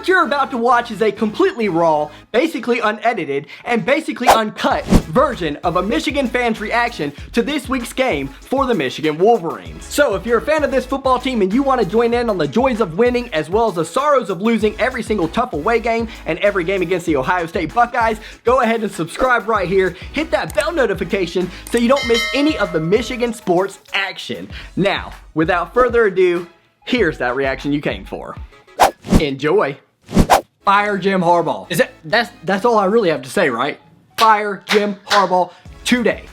What you're about to watch is a completely raw, basically unedited, and basically uncut version of a Michigan fan's reaction to this week's game for the Michigan Wolverines. So if you're a fan of this football team and you want to join in on the joys of winning as well as the sorrows of losing every single tough away game and every game against the Ohio State Buckeyes, go ahead and subscribe right here. Hit that bell notification so you don't miss any of the Michigan sports action. Now, without further ado, here's that reaction you came for. Enjoy. Fire Jim Harbaugh. That's all I really have to say, right? Fire Jim Harbaugh today.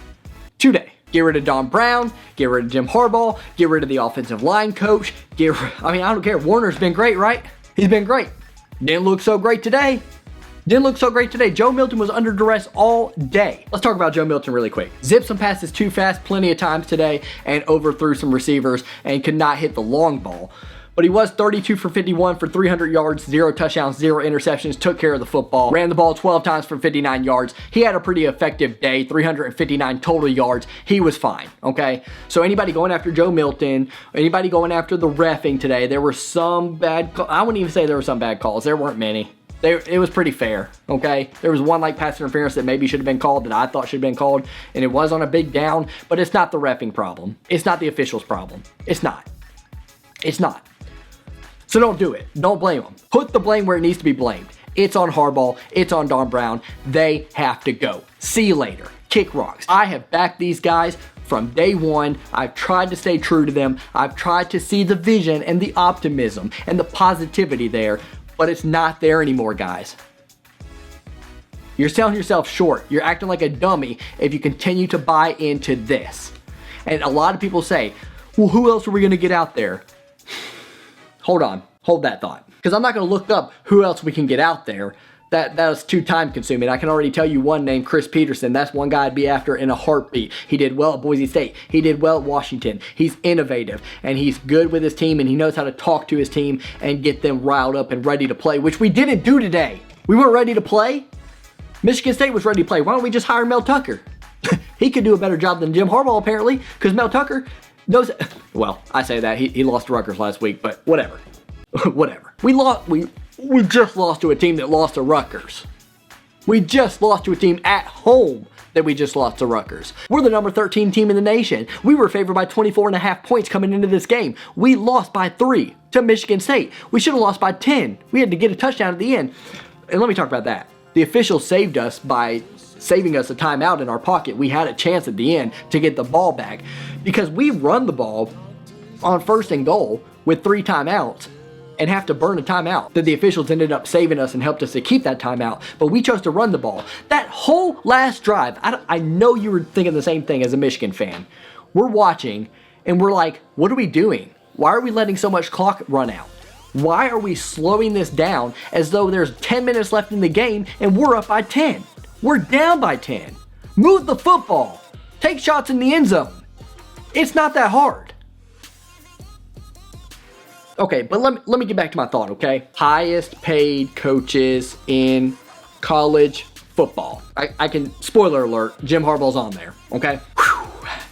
Today. Get rid of Don Brown, get rid of Jim Harbaugh, get rid of the offensive line coach, I don't care. Warner's been great, right? He's been great. Didn't look so great today. Joe Milton was under duress all day. Let's talk about Joe Milton really quick. Zipped some passes too fast plenty of times today and overthrew some receivers and could not hit the long ball. But he was 32 for 51 for 300 yards, 0 touchdowns, 0 interceptions, took care of the football, ran the ball 12 times for 59 yards. He had a pretty effective day, 359 total yards. He was fine, okay? So anybody going after Joe Milton, anybody going after the reffing today, there were some bad calls. I wouldn't even say there were some bad calls. There weren't many. It was pretty fair, okay? There was one like pass interference that maybe should have been called that I thought should have been called, and it was on a big down, but it's not the reffing problem. It's not the officials' problem. It's not. It's not. So don't do it. Don't blame them. Put the blame where it needs to be blamed. It's on Harbaugh. It's on Don Brown. They have to go. See you later. Kick rocks. I have backed these guys from day one. I've tried to stay true to them. I've tried to see the vision and the optimism and the positivity there, but it's not there anymore, guys. You're selling yourself short. You're acting like a dummy if you continue to buy into this. And a lot of people say, well, who else are we going to get out there? Hold on, hold that thought. Because I'm not going to look up who else we can get out there. That was too time consuming. I can already tell you one name, Chris Peterson. That's one guy I'd be after in a heartbeat. He did well at Boise State. He did well at Washington. He's innovative and he's good with his team and he knows how to talk to his team and get them riled up and ready to play, which we didn't do today. We weren't ready to play. Michigan State was ready to play. Why don't we just hire Mel Tucker? He could do a better job than Jim Harbaugh apparently because Mel Tucker knows, well, I say that. He lost to Rutgers last week, but whatever. Whatever. We just lost to a team that lost to Rutgers. We just lost to a team at home that we just lost to Rutgers. We're the number 13 team in the nation. We were favored by 24.5 points coming into this game. We lost by 3 to Michigan State. We should have lost by 10. We had to get a touchdown at the end. And let me talk about that. The officials saved us by saving us a timeout in our pocket. We had a chance at the end to get the ball back because we run the ball on 1st and goal with 3 timeouts and have to burn a timeout that the officials ended up saving us and helped us to keep that timeout, but we chose to run the ball. That whole last drive, I know you were thinking the same thing as a Michigan fan. We're watching and we're like, what are we doing? Why are we letting so much clock run out? Why are we slowing this down as though there's 10 minutes left in the game and we're up by 10? We're down by 10. Move the football. Take shots in the end zone. It's not that hard. Okay, but let me get back to my thought, okay? Highest paid coaches in college football. I can, spoiler alert, Jim Harbaugh's on there, okay? Whew.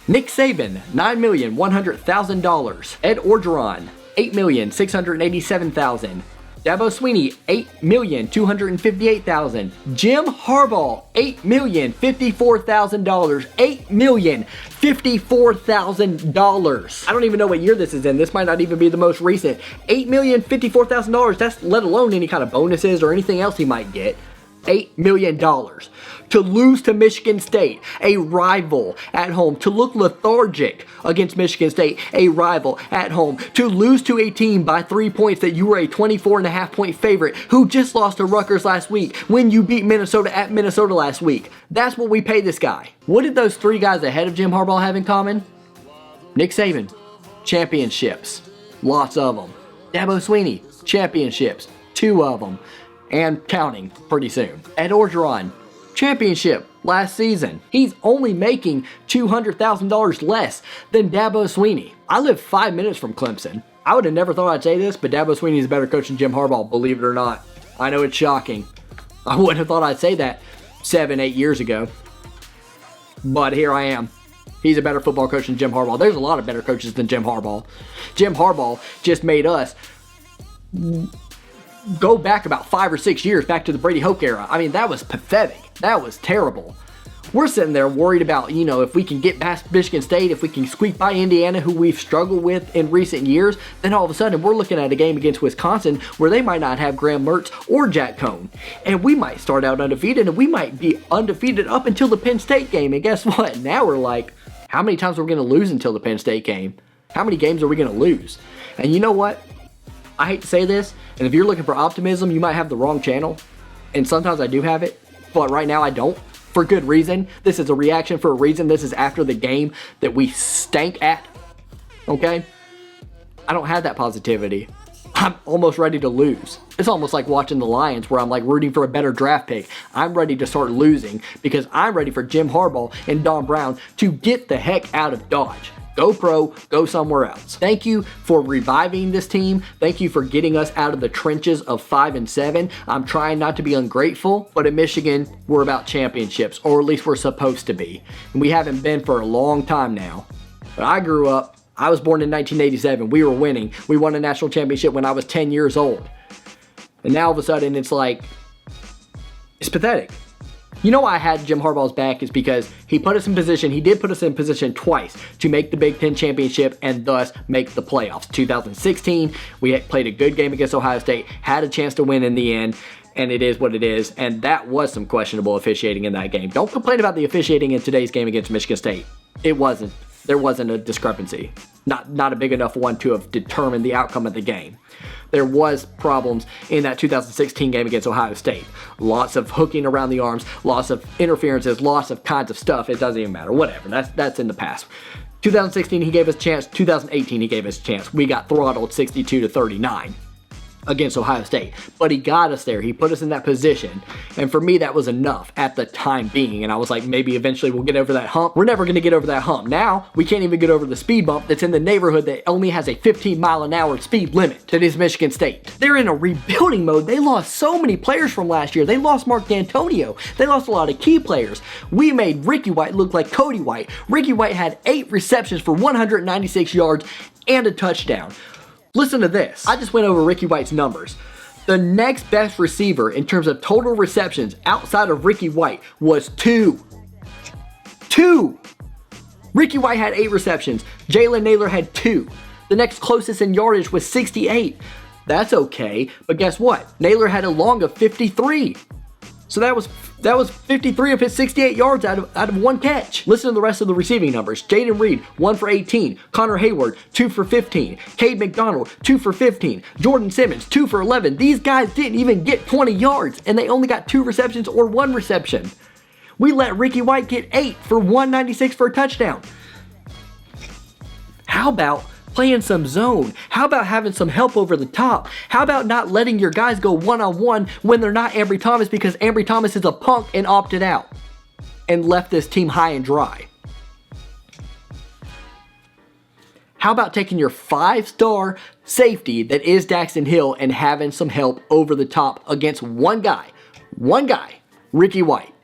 Nick Saban, $9,100,000. Ed Orgeron, $8,687,000. Dabo Swinney, $8,258,000. Jim Harbaugh, $8,054,000. $8,054,000. I don't even know what year this is in. This might not even be the most recent. $8,054,000. That's let alone any kind of bonuses or anything else he might get. $8 million to lose to Michigan State, a rival at home, to look lethargic against Michigan State, a rival at home, to lose to a team by 3 points that you were a 24.5 point favorite who just lost to Rutgers last week when you beat Minnesota at Minnesota last week. That's what we pay this guy. What did those 3 guys ahead of Jim Harbaugh have in common? Nick Saban, championships, lots of them. Dabo Swinney, championships, 2 of them. And counting pretty soon. Ed Orgeron, championship last season. He's only making $200,000 less than Dabo Swinney. I live 5 minutes from Clemson. I would have never thought I'd say this, but Dabo Swinney is a better coach than Jim Harbaugh, believe it or not. I know it's shocking. I wouldn't have thought I'd say that 7-8 years ago. But here I am. He's a better football coach than Jim Harbaugh. There's a lot of better coaches than Jim Harbaugh. Jim Harbaugh just made us go back about 5 or 6 years, back to the Brady Hoke era. I mean, that was pathetic. That was terrible. We're sitting there worried about, you know, if we can get past Michigan State, if we can squeak by Indiana, who we've struggled with in recent years, then all of a sudden we're looking at a game against Wisconsin where they might not have Graham Mertz or Jack Cohn. And we might start out undefeated, and we might be undefeated up until the Penn State game. And guess what? Now we're like, how many times are we going to lose until the Penn State game? How many games are we going to lose? And you know what? I hate to say this, and if you're looking for optimism, you might have the wrong channel. And sometimes I do have it, but right now I don't. For good reason. This is a reaction for a reason. This is after the game that we stank at. Okay? I don't have that positivity. I'm almost ready to lose. It's almost like watching the Lions where I'm like rooting for a better draft pick. I'm ready to start losing because I'm ready for Jim Harbaugh and Don Brown to get the heck out of Dodge. Go pro, go somewhere else. Thank you for reviving this team. Thank you for getting us out of the trenches of 5-7. I'm trying not to be ungrateful, but at Michigan, we're about championships, or at least we're supposed to be. And we haven't been for a long time now. But I grew up, I was born in 1987. We were winning. We won a national championship when I was 10 years old. And now all of a sudden it's like, it's pathetic. You know why I had Jim Harbaugh's back is because he put us in position, he did put us in position twice to make the Big Ten championship and thus make the playoffs. 2016, we had played a good game against Ohio State, had a chance to win in the end, and it is what it is, and that was some questionable officiating in that game. Don't complain about the officiating in today's game against Michigan State. It wasn't. There wasn't a discrepancy. Not a big enough one to have determined the outcome of the game. There was problems in that 2016 game against Ohio State. Lots of hooking around the arms, lots of interferences, lots of kinds of stuff. It doesn't even matter. Whatever. That's in the past. 2016 he gave us a chance. 2018 he gave us a chance. We got throttled 62-39 against Ohio State. But he got us there. He put us in that position. And for me, that was enough at the time being. And I was like, maybe eventually we'll get over that hump. We're never going to get over that hump. Now, we can't even get over the speed bump that's in the neighborhood that only has a 15-mile-an-hour speed limit. That is Michigan State. They're in a rebuilding mode. They lost so many players from last year. They lost Mark D'Antonio. They lost a lot of key players. We made Ricky White look like Cody White. Ricky White had 8 receptions for 196 yards and a touchdown. Listen to this. I just went over Ricky White's numbers. The next best receiver in terms of total receptions outside of Ricky White was 2. 2. Ricky White had 8 receptions. Jalen Naylor had 2. The next closest in yardage was 68. That's okay, but guess what? Naylor had a long of 53. So that was 53 of his 68 yards out of one catch. Listen to the rest of the receiving numbers. Jaden Reed, 1 for 18. Connor Hayward, 2 for 15. Cade McDonald, 2 for 15. Jordan Simmons, 2 for 11. These guys didn't even get 20 yards, and they only got 2 receptions or 1 reception. We let Ricky White get 8 for 196 for a touchdown. How about playing some zone? How about having some help over the top? How about not letting your guys go one-on-one when they're not Ambry Thomas because Ambry Thomas is a punk and opted out and left this team high and dry? How about taking your 5-star safety that is Daxton Hill and having some help over the top against one guy, Ricky White?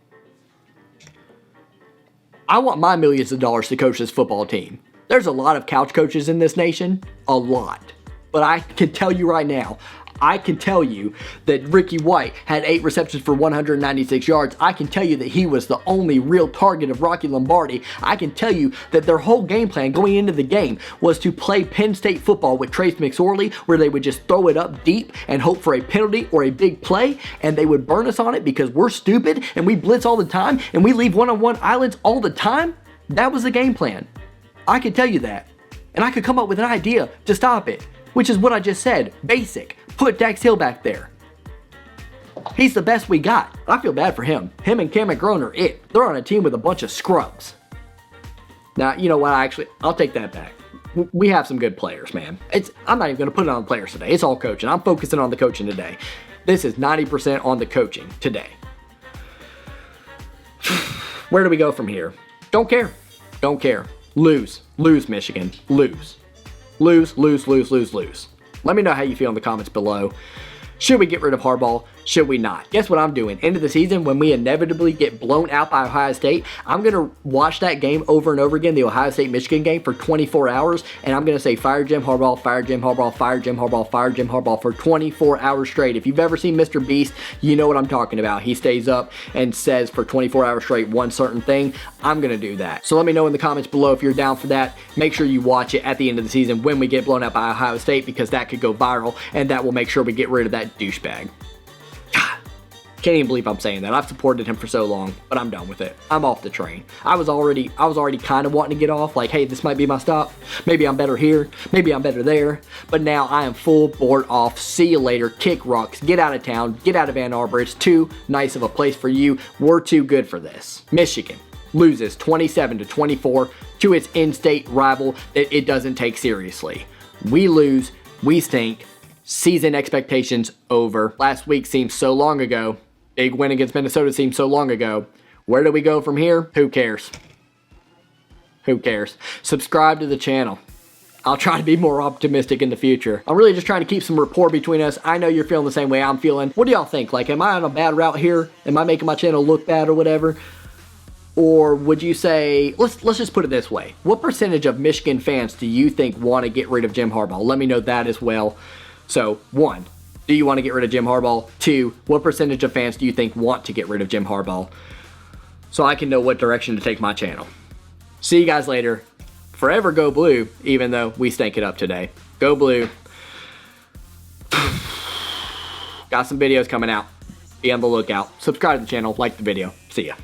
I want my millions of dollars to coach this football team. There's a lot of couch coaches in this nation, a lot. But I can tell you right now, I can tell you that Ricky White had 8 receptions for 196 yards. I can tell you that he was the only real target of Rocky Lombardi. I can tell you that their whole game plan going into the game was to play Penn State football with Trace McSorley, where they would just throw it up deep and hope for a penalty or a big play, and they would burn us on it because we're stupid and we blitz all the time and we leave one-on-one islands all the time. That was the game plan. I could tell you that. And I could come up with an idea to stop it, which is what I just said. Basic. Put Dax Hill back there. He's the best we got. I feel bad for him. Him and Cam McGrone are it. They're on a team with a bunch of scrubs. Now, you know what? I'll take that back. We have some good players, man. I'm not even going to put it on the players today. It's all coaching. I'm focusing on the coaching today. This is 90% on the coaching today. Where do we go from here? Don't care. Don't care. Lose. Lose, Michigan. Lose. Lose, lose, lose, lose, lose. Let me know how you feel in the comments below. Should we get rid of Harbaugh? should we not? Guess what I'm doing? End of the season, when we inevitably get blown out by Ohio State, I'm going to watch that game over and over again, the Ohio State-Michigan game, for 24 hours, and I'm going to say fire Jim Harbaugh, fire Jim Harbaugh, fire Jim Harbaugh, fire Jim Harbaugh for 24 hours straight. If you've ever seen Mr. Beast, you know what I'm talking about. He stays up and says for 24 hours straight one certain thing. I'm going to do that. So let me know in the comments below if you're down for that. Make sure you watch it at the end of the season when we get blown out by Ohio State, because that could go viral, and that will make sure we get rid of that douchebag. Can't even believe I'm saying that. I've supported him for so long, but I'm done with it. I'm off the train. I was already kind of wanting to get off, like, hey, this might be my stop. Maybe I'm better here. Maybe I'm better there. But now I am full board off. See you later. Kick rocks. Get out of town. Get out of Ann Arbor. It's too nice of a place for you. We're too good for this. Michigan loses 27-24 to its in-state rival that it doesn't take seriously. We lose. We stink. Season expectations over. Last week seems so long ago. Big win against Minnesota seems so long ago. Where do we go from here? Who cares? Who cares? Subscribe to the channel. I'll try to be more optimistic in the future. I'm really just trying to keep some rapport between us. I know you're feeling the same way I'm feeling. What do y'all think? Like, am I on a bad route here? Am I making my channel look bad or whatever? Or would you say, let's just put it this way. What percentage of Michigan fans do you think want to get rid of Jim Harbaugh? Let me know that as well. So, 1. Do you want to get rid of Jim Harbaugh? 2, what percentage of fans do you think want to get rid of Jim Harbaugh? So I can know what direction to take my channel. See you guys later. Forever go blue, even though we stank it up today. Go blue. Got some videos coming out. Be on the lookout. Subscribe to the channel. Like the video. See ya.